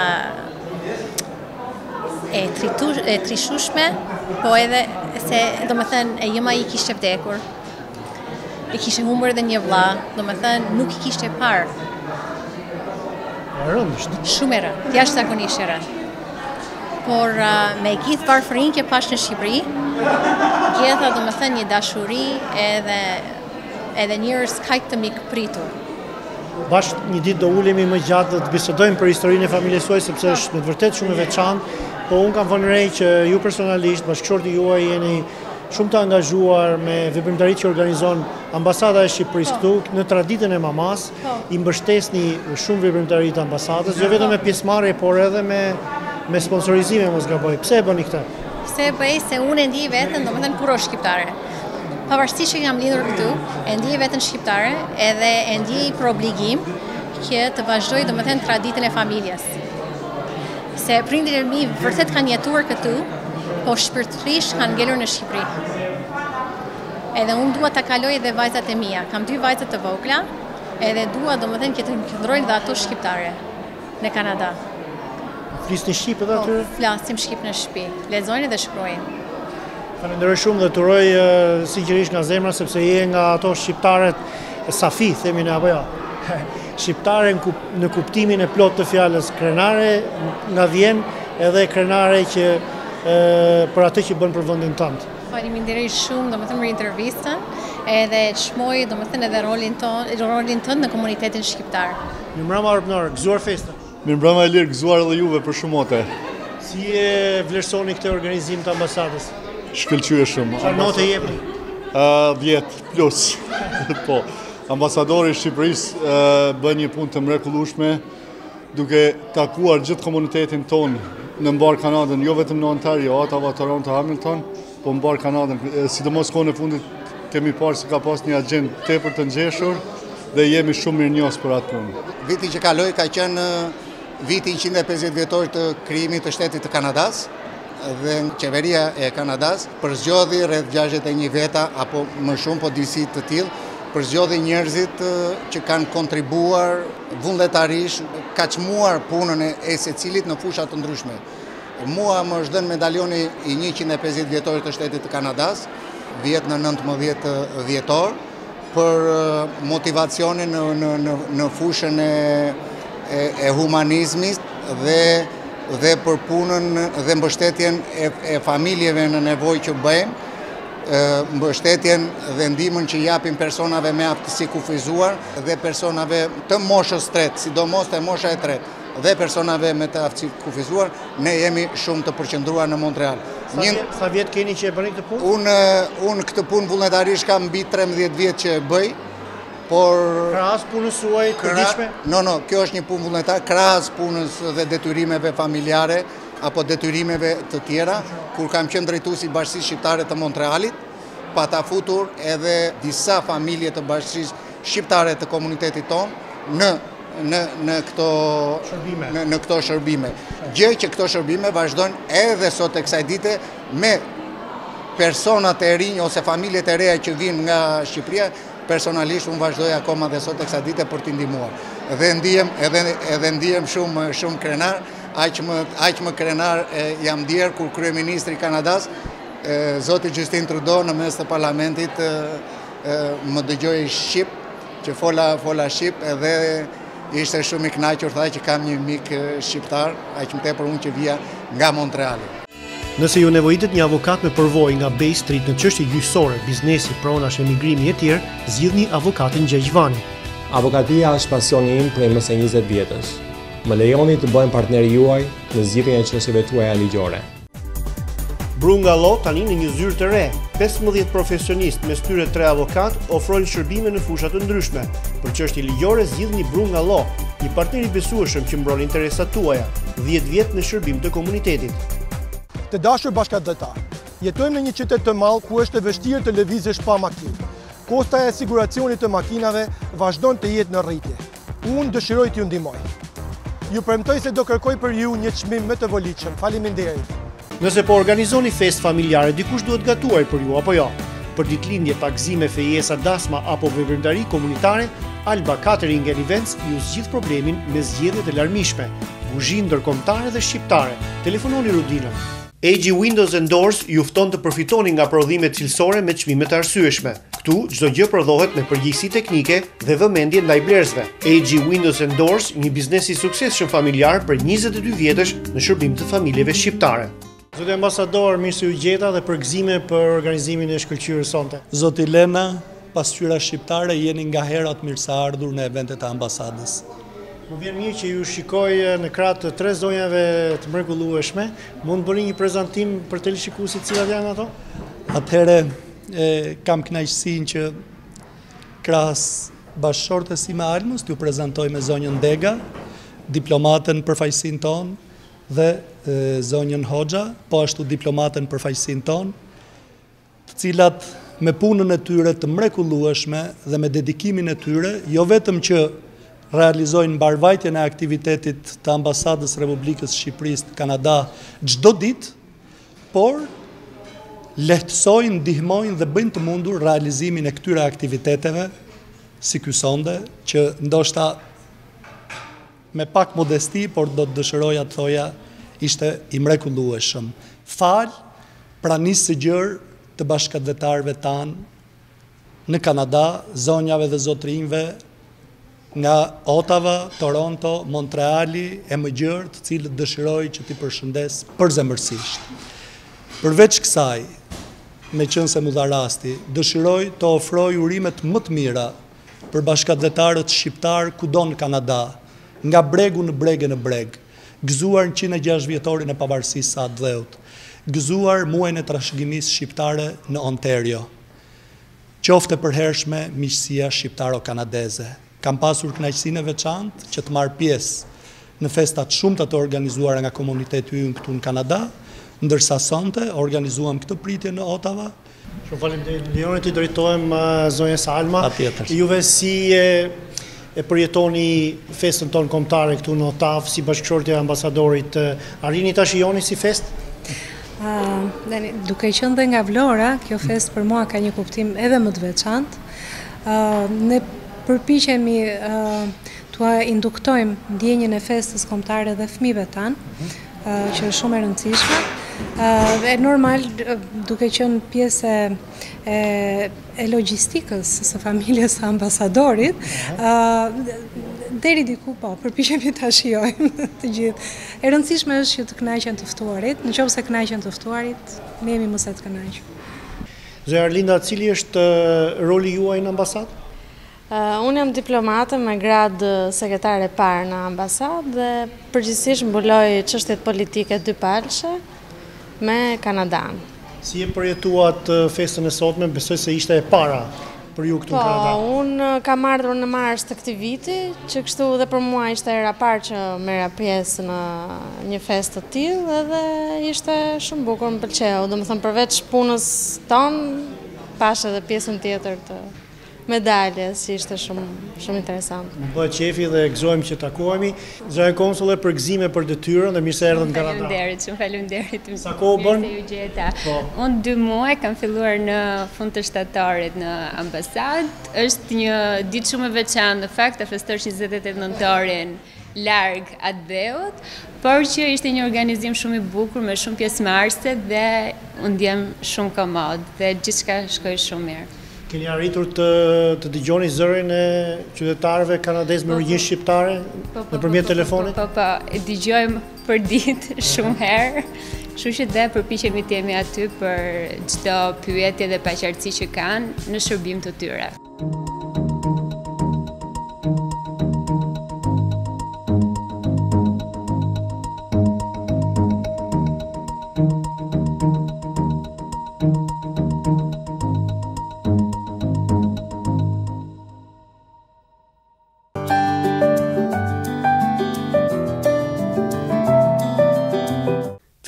Speaker 16: e trishueshme, po edhe se domethënë e jema i kishte vdekur. E kishte humbur edhe një vlla, domethënë nuk i kishte parë.
Speaker 1: Rëndështë.
Speaker 16: Shumë e rëndë, jashtëzakonisht e rëndë. Por me gjithë varfërinë që pash në Shqipëri, gjeta domethënë një dashuri edhe njerëz kaq të mikpritur.
Speaker 1: Bashkë një ditë do ulemi më gjatë dhe të bisedojmë për historinë e familjes suaj, sepse është me të vërtetë shumë e veçantë, po unë kam vënë re që ju personalisht, bashkëshorti juaj jeni shumë të angazhuar me veprimtaritë që organizon Ambasada e Shqipërisë këtu, në traditën e mamas, i mbështesni shumë veprimtaritë të ambasadës, jo vetëm me pjesëmarrje, por edhe me sponsorizime, mos gaboj. Pse e bëni këtë?
Speaker 16: Pse e bëj se unë e ndij veten domethënë puro shqiptare. Pavarësisht që jam lindur këtu, e ndij veten shqiptare, edhe e ndij për obligim që të vazhdoj domethënë traditën e familjes. Se prindërit e mi vërtet kanë jetuar këtu, po shpirtërisht kanë ngelur në Shqipëri. Edhe unë dua ta kaloj edhe vajzat e mia. Kam 2 vajza të vogla, edhe dua domethënë që të qëndrojnë dhe ato shqiptare në Kanada.
Speaker 1: Flisni shqip edhe aty?
Speaker 16: Flasim shqip në shtëpi. Lexojnë dhe shkruajnë.
Speaker 1: Falenderoj shumë dhe të uroj sinqerisht nga zemra, sepse je nga ato shqiptarët safi, themi ne apo jo. Shqiptare në kuptimin e plot të fjalës, krenare nga vjen edhe krenare që për atë që bën për vendin tënd.
Speaker 16: Faleminderit shumë domethënë për intervistën, edhe çmoj domethënë edhe rolin tënd në komunitetin shqiptar.
Speaker 1: Mirëmbrëma Arpnor, gëzuar festën.
Speaker 17: Mirëmbrëma e lirë, gëzuar edhe juve për shumote.
Speaker 1: Si e vlerësoni këtë organizim të ambasadës?
Speaker 17: Shkëlqyeshëm.
Speaker 1: Çfarë note jepni?
Speaker 17: 10+. Po. Ambasadori i Shqipërisë bën një punë të mrekullueshme duke takuar gjithë komunitetin ton në mbar Kanadën, jo vetëm në Ontario, apo Toronto, Hamilton, po mbar Kanadën. Sidomos kohën e fundit kemi parë se ka pas një agjend tepër të ngjeshur dhe jemi shumë mirënjohës për atë punë.
Speaker 18: Viti që kaloi ka qenë viti 150 vjetorit të krijimit të shtetit të Kanadas dhe qeveria e Kanadas përzgjodhi rreth 61 veta apo më shumë, po disi të tillë, përzgjodhi njerëzit që kanë kontribuar vullnetarisht, ka çmuar punën e secilit në fusha të ndryshme. Mua më është dhënë medalioni i 150 vjetorit të shtetit të Kanadas, vjet në 19 vjetor, për motivacionin në fushën e humanizmit dhe për punën dhe mbështetjen e familjeve në nevojë që bëjmë, mbështetjen dhe ndihmën që japim personave me aftësi kufizuar dhe personave të moshës tretë, sidomos të mosha e tretë, dhe personave me të aftësi kufizuar, ne jemi shumë të përqendruar në Montreal.
Speaker 1: Sa vjet keni që e bëni këtë punë?
Speaker 18: Unë këtë punë vullnetarisht kam mbi 13 vjet që e bëj, por
Speaker 1: krahas punës suaj të ditshme?
Speaker 18: No, kjo është një punë vullnetar, krahas punës dhe detyrimeve familjare apo detyrimeve të tjera, kur kam qenë drejtuesi i Bashkisë Shqiptare të Montrealit, pata futur edhe disa familje të Bashkisë Shqiptare të komunitetit tonë në këto shërbime. Gjë që këto shërbime vazhdojnë edhe sot e kësaj dite me personat e rinj ose familjet e reja që vinë nga Shqipëria. Personalisht unë vazhdoj akoma dhe sot e kësaj dite për t'i ndihmuar. Edhe ndihem shumë krenar, aq më krenar jam ndier kur kryeministri i Kanadas, zoti Justin Trudeau, në mes të parlamentit më dëgjoi shqip, që fola shqip edhe ishte shumë i kënaqur, tha që kam një mik shqiptar, aq më tepër unë që vija nga Montreali.
Speaker 1: Nëse ju nevojitet një avokat me përvojë nga Bay Street në çështje gjyqësore, biznesi, pronash, emigrimi e tjerë, zgjidhni avokatin Gjegjvani.
Speaker 19: Avokatia është pasioni im prej më se 20 vjetësh. Më lejoni të bëhem partneri juaj në zgjidhjen e çështjeve tuaja ligjore.
Speaker 1: Brunga Law tani në një zyrë të re, 15 profesionistë mes tyre 3 avokat ofrojnë shërbime në fusha të ndryshme. Për çështje ligjore zgjidhni Brunga Law, një partner i besueshëm që mbron interesat tuaja, 10 vjet në shërbim të komunitetit.
Speaker 20: Të dashur bashkëdhetar, jetojmë në një qytet të madh ku është e vështirë të lëvizësh pa makinë. Kosta e siguracionit të makinave vazhdon të jetë në rritje. Unë dëshiroj t'ju ndihmoj. Ju premtoj se do kërkoj për ju një çmim më të volitshëm. Faleminderit.
Speaker 1: Nëse po organizoni festë familjare, dikush duhet gatuar për ju apo jo. Për ditëlindje, takzime, fejesa, dasma apo veprimtari komunitare, Alba Catering and Events ju zgjidh problemin me zgjedhjet e larmishme, buzhi ndërkombëtare dhe shqiptare. Telefononi Rudinën. AG Windows and Doors ju fton të përfitoni nga prodhimet cilësore me çmime të arsyeshme. Këtu çdo gjë prodhohet me përgjegjësi teknike dhe vëmendje ndaj blerësve. AG Windows and Doors, një biznes i suksesshëm familjar për 22 vjetësh në shërbim të familjeve shqiptare. Zoti ambasador, mirë se u gjeta dhe përgëzime për organizimin e shkëlqyrës sonte.
Speaker 3: Zoti Lena, pasqyra shqiptare, jeni nga herat mirë se ardhur në eventet e ambasadës.
Speaker 1: Më vjen mirë që ju shikoj në krah të 3 zonjave të mrekullueshme. Mund bëni një prezantim për teleshikuesit cilat janë ato?
Speaker 3: Atëherë kam kënaqësinë që krahas bashkëshortes sime Almës t'ju prezantoj me zonjën Dega, diplomatën përfaqësinë tonë dhe zonjën Hoxha, po ashtu diplomatën përfaqësinë tonë, të cilat me punën e tyre të mrekullueshme dhe me dedikimin e tyre, jo vetëm që realizojnë mbarvajtjen e aktivitetit të ambasadës Republikës Shqipërisë të Kanada çdo ditë, por lehtësojnë, ndihmojnë dhe bëjnë të mundur realizimin e këtyre aktiviteteve, si ky sonde, që ndoshta me pak modesti, por do të dëshiroja të thoja, ishte i mrekullueshëm. Fal pranisë së gjerë të bashkëdhetarëve tanë në Kanada, zonjave dhe zotrinjve nga Ottawa, Toronto, Montreali e më gjërë, të cilët dëshiroj që t'i përshëndes përzemërsisht. Përveç kësaj, me qënë se mu dha rasti, dëshiroj të ofroj urimet më të mira për bashkëdhetarët shqiptar kudo në Kanada, nga bregu në breg e në breg. gëzuar në 106 vjetorin e pavarësisë së atë dheut, gëzuar muajin e trashëgimisë shqiptare në Ontario. Qofte përhershme miqësia shqiptaro-kanadeze. Kam pasur kënaqësinë e veçantë që të marr pjesë në festat shumëta të organizuara nga komuniteti ynë këtu në Kanada, ndërsa sonte organizuam këtë pritje në Ottawa.
Speaker 1: Shumë faleminderit, Leoni, të drejtohem zonjës Alma.
Speaker 3: Patjetër.
Speaker 1: Juve si e përjetoni festën tonë kombëtare këtu në Ottawa si bashkëshortja e ambasadorit, arrini ta shijoni si festë?
Speaker 21: Duke qenë dhe nga Vlora, kjo fest për mua ka një kuptim edhe më të veçantë. Ne përpiqemi t'ua induktojmë ndjenjën e festës kombëtare dhe fëmijëve tanë, që është shumë e rëndësishme. Dhe normal, duke qenë pjesë e logjistikës së familjes së ambasadorit, deri diku po, përpiqemi ta shijojmë të gjithë. E rëndësishme është që të kënaqen të ftuarit, nëse kënaqen të ftuarit, ne jemi më se të kënaqur.
Speaker 1: Zonja Arlinda, cili është roli juaj në ambasadë?
Speaker 22: Unë jam diplomate me gradë sekretare parë në ambasadë dhe përgjithsisht mbuloj çështjet politike dypalëshe me Kanadan.
Speaker 1: Si e përjetuat festën e sotme? Besoj se ishte e para për ju këtu në Kanada.
Speaker 22: Po, unë kam ardhur në mars të këtij viti, që kështu dhe për mua ishte era parë që merra pjesë në një festë të tillë dhe ishte shumë bukur, më pëlqeu. Domethënë përveç punës tonë, pash edhe pjesën tjetër të medaljes, që ishte shumë interesant.
Speaker 1: Më bëhet qefi dhe gëzojmë që takohemi. Zonja konsule, për gëzime për detyrën dhe mirë se erdhën në Kanada.
Speaker 23: Shumë faleminderit.
Speaker 1: Sa kohë bën?
Speaker 23: Mirë se ju gjeta. Unë 2 muaj kam filluar në fund të shtatorit në ambasadë. Është një ditë shumë e veçantë, në fakt, e festosh 28 nëntorin larg atë dheut, por që ishte një organizim shumë i bukur me shumë pjesëmarrëse dhe unë ndjem shumë komod dhe gjithçka shkoi shumë mirë.
Speaker 1: Keni arritur të dëgjoni zërin e qytetarëve kanadez me origjinë shqiptare nëpërmjet telefonit?
Speaker 23: Po, e dëgjojmë për ditë shumë herë, kështu që dhe përpiqemi të jemi aty për çdo pyetje dhe paqartësi që kanë në shërbim të tyre.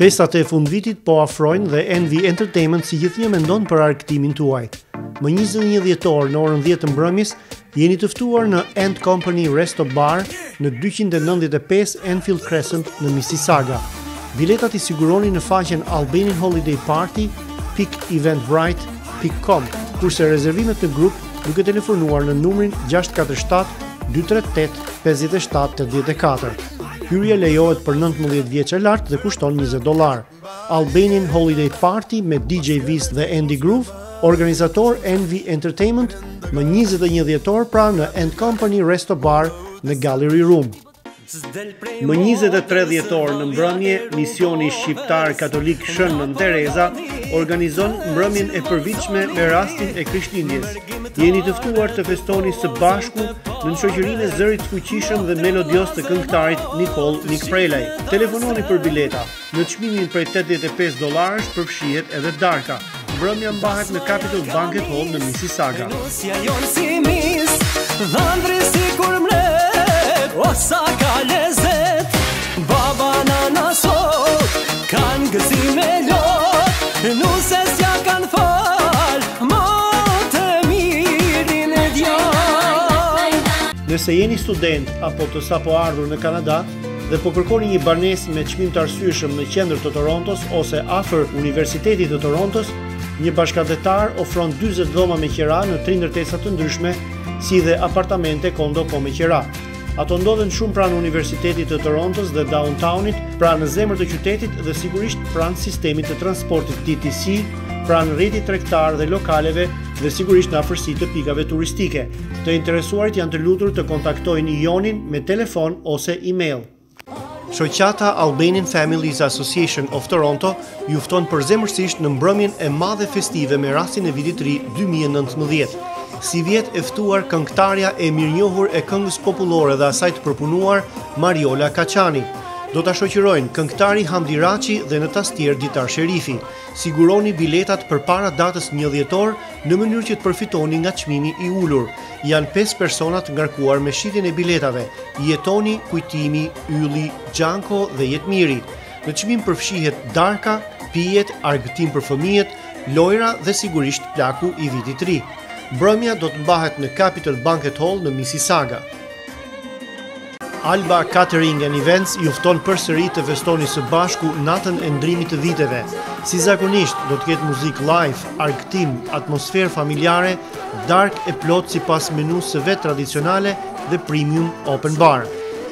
Speaker 1: Festat e fundvitit po afrojnë dhe Envy Entertainment si gjithnjë mendon për argëtimin tuaj. Më 21 dhjetor në orën 10 të mbrëmjes jeni të ftuar në And Company Resto Bar në 295 Enfield Crescent në Mississauga. Biletat i siguroni në faqen albanianholidayparty.eventbrite.com, kurse rezervimet në grup duke telefonuar në numrin 647 238 5784. Hyrja lejohet për 19 vjeç e lartë dhe kushton $20. Albanian Holiday Party me DJ Vis dhe Andy Groove, organizator Envy Entertainment, më 21 dhjetor pra në And Company Resto Bar në Gallery Room. Më 23 dhjetor në mbrëmje, misioni shqiptar katolik Shën Nën Tereza organizon mbrëmjen e përvitshme me rastin e Krishtlindjes. Jeni të ftuar të festoni së bashku në shoqërinë e zërit fuqishëm dhe melodios të këngëtarit Nick Prelaj. Telefononi për bileta. Në çmimin prej $85 përfshihet edhe darka. Mbrëmja mbahet në Capital Banquet Hall në Mississauga.
Speaker 24: O sa ka lezet, baba nana sot, kanë gëzime lot, nuse s'ja kanë fal, ma të mirin e djall.
Speaker 1: Nëse jeni student apo të sapo ardhur në Kanada dhe po kërkoni një banesë me çmim të arsyeshëm në qendër të Torontos ose afër Universitetit të Torontos, një bashkëdhetar ofron 40 dhoma me qira në 3 ndërtesa të ndryshme, si dhe apartamente kondo me qira. Ato ndodhen shumë pranë Universitetit të Torontos dhe downtownit, pranë në zemër të qytetit dhe sigurisht pranë sistemit të transportit TTC, pranë rrjetit tregtar dhe lokaleve dhe sigurisht në afërsi të pikave turistike. Të interesuarit janë të lutur të kontaktojnë Jonin me telefon ose email. Shoqata Albanian Families Association of Toronto ju fton përzemërsisht në mbrëmjen e madhe festive me rastin e vitit të ri 2019. Si vjet e ftuar këngëtarja e mirënjohur e këngës popullore dhe asaj të përpunuar Mariola Kaçani. Do ta shoqërojnë këngëtari Hamdi Raçi dhe në tastier Ditar Sherifi. Siguroni biletat përpara datës 1 dhjetor në mënyrë që të përfitoni nga çmimi i ulur. Janë 5 personat ngarkuar me shitjen e biletave: Jetoni, Kujtimi, Ylli, Gjanko dhe Jetmiri. Në çmim përfshihet darka, pijet, argëtim për fëmijët, lojra dhe sigurisht plaku i vitit ri. Mbrëmja do të mbahet në Capital Banquet Hall në Mississauga. Alba Catering and Events ju fton përsëri të festoni së bashku natën e ndrimit të viteve. Si zakonisht do të ketë muzikë live, argëtim, atmosferë familjare, dark e plot sipas menus së vet tradicionale dhe premium open bar.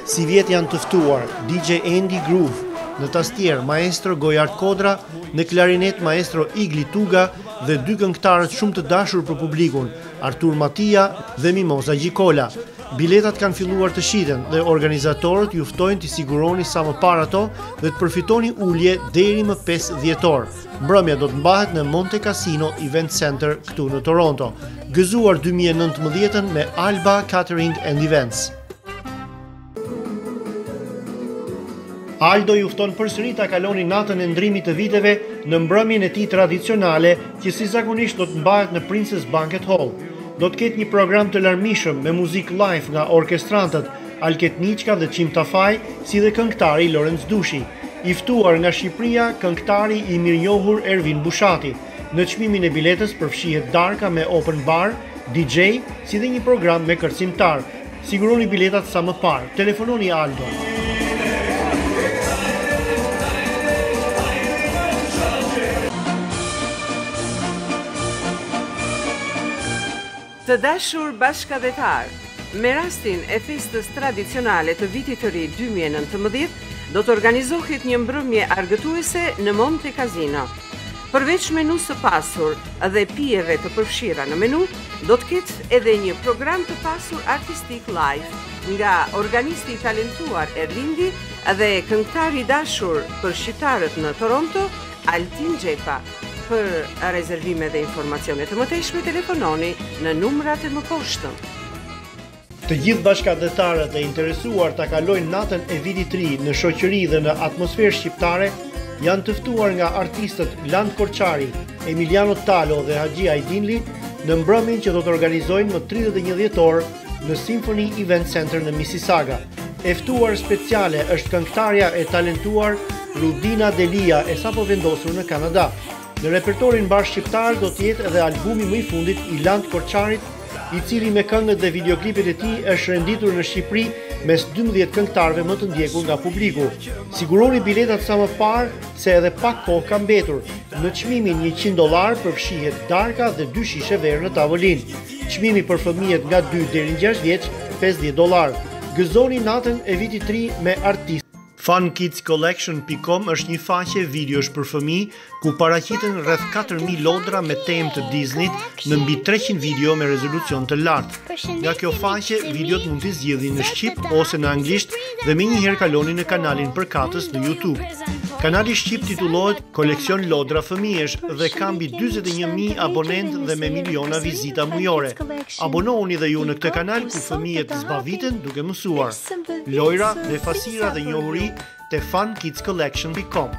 Speaker 1: Si vjet janë të ftuar DJ Andy Groove, në tastier maestro Gojard Kodra, në klarinet maestro Igli Tuga dhe 2 këngëtarët shumë të dashur për publikun, Artur Matia dhe Mimoza Gjikola. Biletat kanë filluar të shiten dhe organizatorët ju ftojnë të siguroni sa më parë ato dhe të përfitoni ulje deri më 5 dhjetor. Mbrëmja do të mbahet në Monte Cassino Event Center këtu në Toronto. Gëzuar 2019 me Alba Catering and Events. Aldo ju fton përsëri ta kaloni natën e ndrimit të viteve në mbrëmjen e tij tradicionale, që si zakonisht do të mbahet në Princess Banquet Hall. Do të ketë një program të larmishëm me muzikë live nga orkestrantët Alket Niçka dhe Çim Tafaj, si dhe këngëtari Lorenz Dushi. I ftuar nga Shqipëria, këngëtari i mirënjohur Ervin Bushati. Në çmimin e biletës përfshihet darka me open bar, DJ, si dhe një program me kërcimtar. Siguroni biletat sa më parë. Telefononi Aldo.
Speaker 2: Të dashur bashkëdhetar, me rastin e festës tradicionale të vitit të ri 2019, do të organizohet një mbrëmje argëtuese në Monte Cassino. Përveç menus së pasur dhe pijeve të përfshira në menu, do të ketë edhe një program të pasur artistik live nga organisti talentuar Erlindi dhe këngëtari dashur për shqiptarët në Toronto, Altin Xhepa. Për rezervime dhe informacione të mëtejshme, telefononi në numrat e mëposhtëm.
Speaker 1: Të gjithë bashkëdhetarët e interesuar ta kalojnë natën e vitit ri në shoqëri dhe në atmosferë shqiptare, janë të ftuar nga artistët Land Korçari, Emiliano Talo dhe Haxhi Ajdinli në mbrëmjen që do të organizojnë më 31 dhjetor në Symphony Event Center në Mississauga. E ftuar speciale është këngëtarja e talentuar Rudina Delia, e sapo vendosur në Kanada. Në repertorin bar shqiptar do të jetë edhe albumi më i fundit i Land Korçarit, i cili me këngët dhe videoklipet e tij është renditur në Shqipëri mes 12 këngëtarëve më të ndjekur nga publiku. Siguroni biletat sa më parë, se edhe pak kohë ka mbetur. Në çmimin $100 përfshihet darka dhe 2 shishe verë në tavolinë. Çmimi për fëmijët nga 2 deri në 6 vjeç $50. Gëzoni natën e vitit të ri me artistë. FunKidsCollection.com është një faqe videosh për fëmijë ku paraqiten rreth 4000 lodra me temë të Disneyt në mbi 300 video me rezolucion të lartë. Nga kjo faqe, videot mund t'i zgjidhni në shqip ose në anglisht dhe menjëherë kaloni në kanalin përkatës në YouTube. Kanali shqip titullohet Koleksion Lodra Fëmijësh dhe ka mbi 41.000 abonentë dhe me miliona vizita mujore. Abonohuni dhe ju në këtë kanal ku fëmijët zbaviten duke mësuar. Lojra dhe fasira dhe njohuri te FunKidsCollection.com.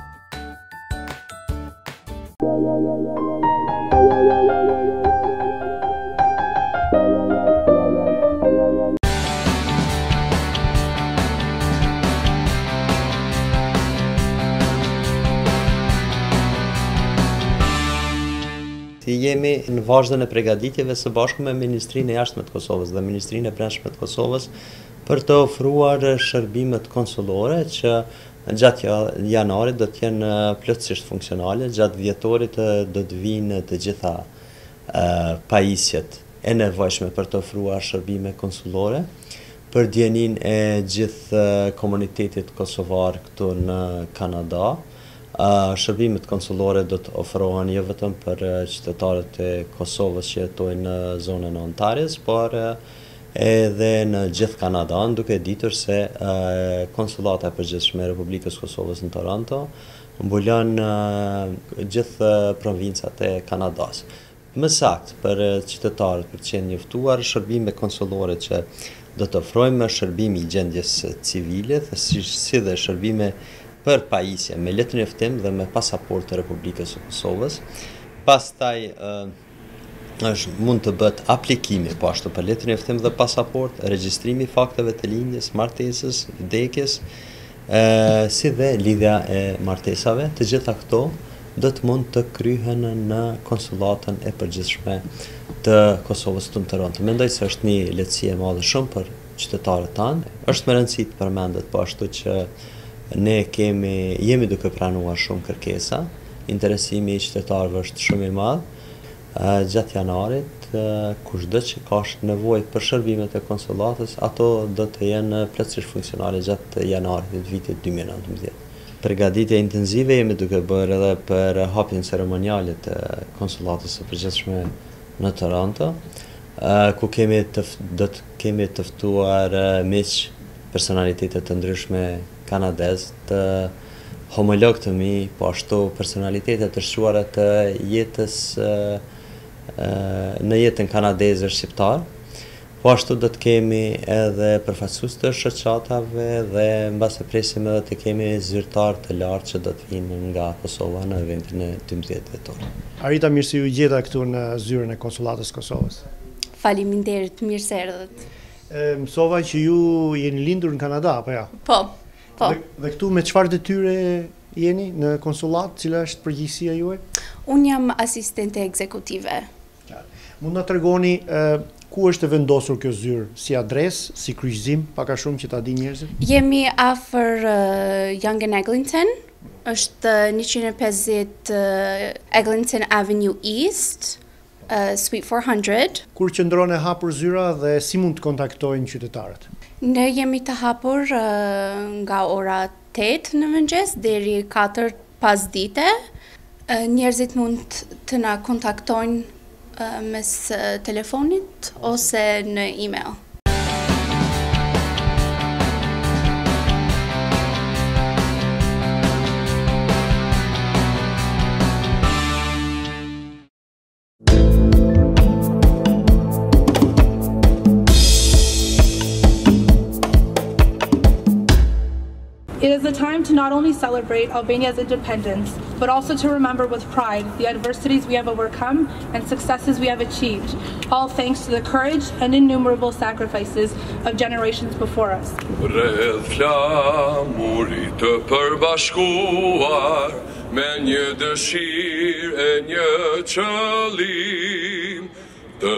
Speaker 4: Jemi në vazhdën e përgatitjeve së bashku me Ministrinë e Jashtme të Kosovës dhe Ministrinë e Brendshme të Kosovës për të ofruar shërbimet konsullore që gjatë janarit do të jenë plotësisht funksionale, gjatë vjetorit do të vinë të gjitha pajisjet e nevojshme për të ofruar shërbime konsullore për djenin e gjithë komunitetit kosovar këtu në Kanada. Shërbimet konsullore do të ofrohen jo vetëm për qytetarët e Kosovës që jetojnë në zonën e Ontarjes, por edhe në gjithë Kanadan, duke ditur se konsulata e përgjithshme e Republikës Kosovës në Toronto mbulon gjithë provincat e Kanadas. Më saktë për qytetarët për të qenë njoftuar, shërbime konsullore që do të ofrojmë shërbimi i gjendjes civile, si dhe shërbime për pajisje me letër njoftim dhe me pasaport të Republikës së Kosovës. Pastaj mund të bëhet aplikimi po ashtu për letër njoftim dhe pasaport, regjistrimi i fakteve të lindjes, martesës, vdekjes, si dhe lidhja e martesave. Të gjitha këto do të mund të kryhen në konsulatën e përgjithshme të Kosovës të Toronto. Mendoj se është një lehtësi e madhe shumë për qytetarët tanë. Është me rëndësi të përmendet po ashtu që ne jemi duke pranuar shumë kërkesa, interesimi i qytetarëve është shumë i madh. Gjatë janarit, kushdo që ka nevojë për shërbimet e konsulatës, ato do të jenë plotësisht funksionale gjatë janarit të vitit 2019. Përgatitje intensive jemi duke bërë edhe për hapjen ceremoniale të konsulatës së përgjithshme në Toronto, ku do të kemi të ftuar miq personalitete të ndryshme kanadez, të homolog të mi, po ashtu personalitete të shquara të jetës në jetën kanadeze shqiptar. Po ashtu do të kemi edhe përfaqësues të shoqatave dhe mbas e presim edhe të kemi zyrtar të lartë që do të vinë nga Kosova në eventin e 12 dhjetor.
Speaker 1: Arita, mirë se ju gjeta këtu në zyrën e konsulatës Kosovës.
Speaker 5: Faleminderit, mirë se erdhët.
Speaker 1: Mësova që ju jeni lindur në Kanada, apo ja?
Speaker 5: Po.
Speaker 1: Dhe këtu me çfarë detyre jeni në konsulat, cila është përgjegjësia juaj?
Speaker 5: Unë jam asistente ekzekutive.
Speaker 1: Mund na tregoni ku është vendosur kjo zyrë, si adresë, si kryqëzim, pak a shumë që ta di njerëzit?
Speaker 5: Jemi afër Young and Eglinton, është 150 Eglinton Avenue East, Suite 400.
Speaker 1: Kur qëndron e hapur zyra dhe si mund të kontaktojnë qytetarët?
Speaker 5: Ne jemi të hapur nga ora 8 në mëngjes deri 4 pas dite. Njerëzit mund të na kontaktojnë mes telefonit ose në email.
Speaker 6: It is a time to not only celebrate Albania's independence, but also to remember with pride the adversities we have overcome and successes we have achieved, all thanks to the courage and innumerable sacrifices of generations before us.
Speaker 7: Rreth flamurit të përbashkuar me një dëshirë e një qëllim, të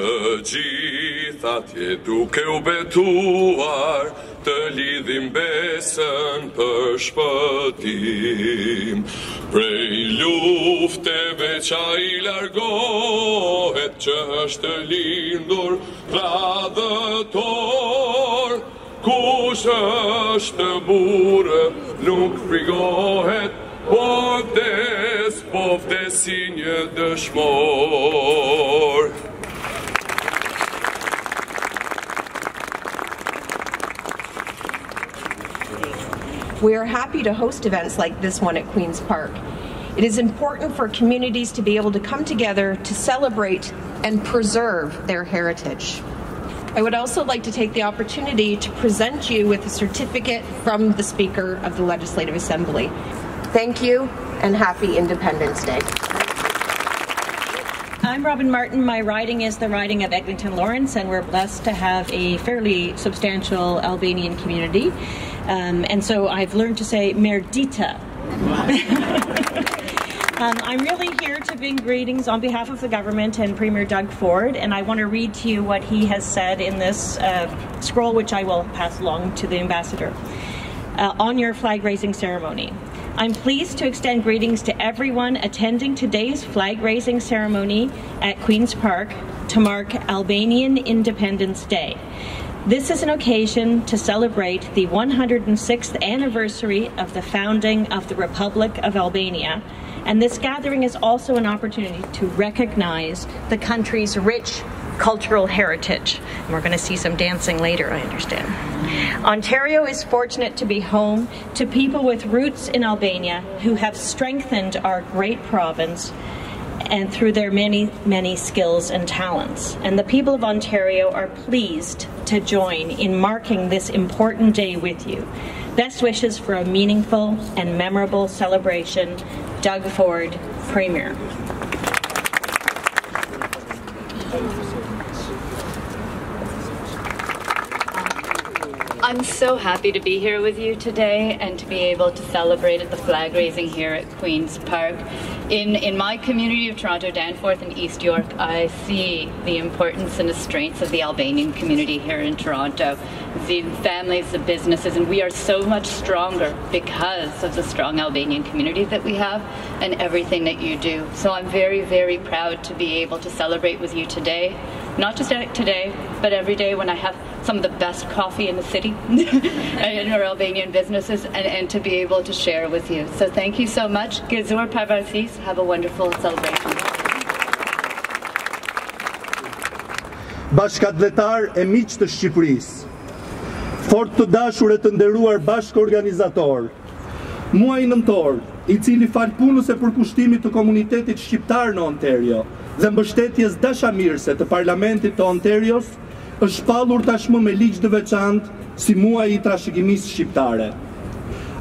Speaker 7: gjithat je duke u betuar, të lidhim besën për shpëtim. Prej lufteve qa i largohet, që është lindur radhëtor, kush është burë nuk frigohet, po vdes si një dëshmor.
Speaker 8: We are happy to host events like this one at Queen's Park. It is important for communities to be able to come together to celebrate and preserve their heritage. I would also like to take the opportunity to present you with a certificate from the Speaker of the Legislative Assembly. Thank you and happy Independence Day.
Speaker 25: I'm Robin Martin. My riding is the riding of Eglinton Lawrence, and we're blessed to have a fairly substantial Albanian community. And so I've learned to say Merdita. I'm really here to bring greetings on behalf of the government and Premier Doug Ford, and I want to read to you what he has said in this scroll, which I will pass along to the ambassador, on your flag-raising ceremony. I'm pleased to extend greetings to everyone attending today's flag-raising ceremony at Queen's Park to mark Albanian Independence Day. This is an occasion to celebrate the 106th anniversary of the founding of the Republic of Albania, and this gathering is also an opportunity to recognize the country's rich cultural heritage. And we're going to see some dancing later, I understand. Ontario is fortunate to be home to people with roots in Albania who have strengthened our great province and through their many, many skills and talents. And the people of Ontario are pleased to join in marking this important day with you. Best wishes for a meaningful and memorable celebration. Doug Ford, Premier.
Speaker 9: I'm so happy to be here with you today and to be able to celebrate at the flag raising here at Queen's Park. In my community of Toronto, Danforth and East York, I see the importance and the strengths of the Albanian community here in Toronto, the families, the businesses, and we are so much stronger because of the strong Albanian community that we have and everything that you do. So I'm very, very proud to be able to celebrate with you today. Not just today, but every day when I have some of the best coffee in the city in our Albanian businesses, and to be able to share with you. So thank you so much. Gëzuar Pavarësisë. Have a wonderful celebration.
Speaker 3: Bashkëdhetar e miq të Shqipërisë, fort të dashur e të nderuar bashkëorganizator, muaji nëntor, i cili fal punës e përkushtimit të komunitetit shqiptar në Ontario dhe mbështetjes dashamirëse të Parlamentit të Ontarios, është shpallur tashmë me ligj të veçantë si muaji i trashëgimisë shqiptare.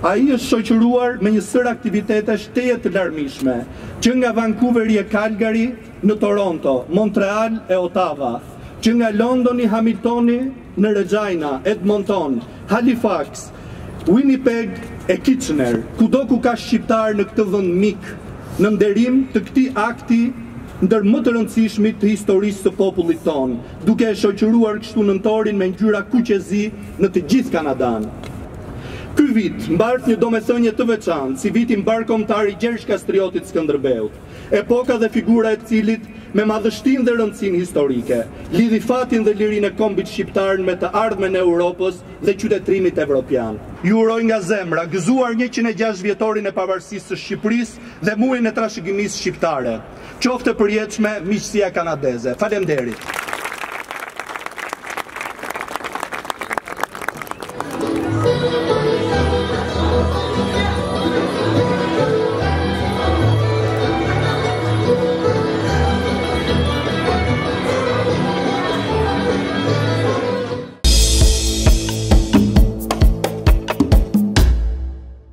Speaker 3: Ai është shoqëruar me një sër aktivitetesh teje të larmishme, që nga Vancouveri e Calgary në Toronto, Montreal e Ottawa, që nga Londoni, Hamiltoni në Regina, Edmonton, Halifax, Winnipeg e Kitchener, kudo ku ka shqiptar në këtë vend mik, në nderim të këtij akti ndër më të rëndësishmit të historisë së popullit tonë, duke e shoqëruar kështu nëntorin me ngjyra kuqezi në të gjithë Kanadan. Ky vit mbart një domethënie të veçantë, si viti mbarkombëtar i Gjergj Kastriotit Skënderbeut, epoka dhe figura e cilit me madhështinë dhe rëndësinë historike lidhi fatin dhe lirinë e kombit shqiptar me të ardhmen e Europës dhe qytetërimit evropian. Ju uroj nga zemra gëzuar 106 vjetorin e pavarësisë së Shqipërisë dhe muajin e trashëgimisë shqiptare. Qoftë përjetshme miqësia kanadeze. Faleminderit.